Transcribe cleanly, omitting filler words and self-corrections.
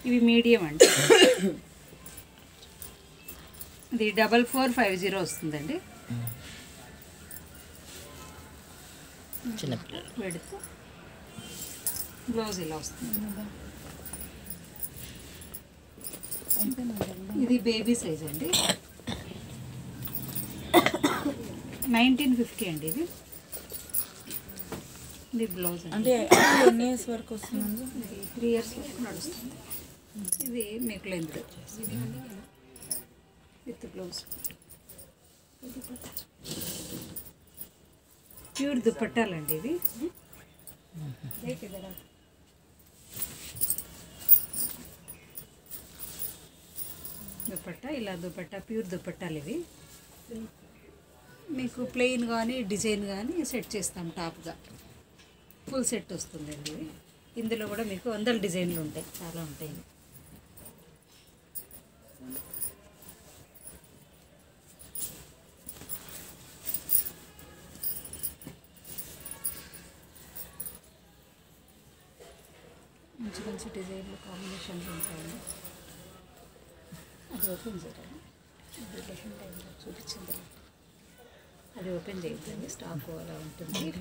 ఇవి మీడియం అండి. ఇది 4450 వస్తుందండి. చిన్నపిల్లలు పెడితే బ్లౌజ్ ఇలా వస్తుంది. ఇది బేబీ సైజ్ అండి. 1950 అండి. ఇది బ్లౌజ్ అంటే ఎన్ని ఇయర్స్ వరకు వస్తుందండి? 3 ఇయర్స్ వరకు నడుస్తుంది. ఇది మీకు లెంత్ వచ్చేసి విత్ బ్లౌజ్. ప్యూర్ దుపట్టాలండి ఇవి. దుపట్టా ఇలా దుపట్టా ప్యూర్ దుపట్టాలు ఇవి. మీకు ప్లెయిన్ కానీ డిజైన్ కానీ సెట్ చేస్తాం. టాప్గా ఫుల్ సెట్ వస్తుందండి ఇవి. ఇందులో కూడా మీకు 100 డిజైన్లు ఉంటాయి, చాలా ఉంటాయి. మంచి మంచి డిజైన్లు కాంబినేషన్లు ఉంటాయండి. అది ఓపెన్ చేయాలి. టైంలో చూపించింది. అది ఓపెన్ చేయొద్దండి, స్టాక్ అలా ఉంటుంది.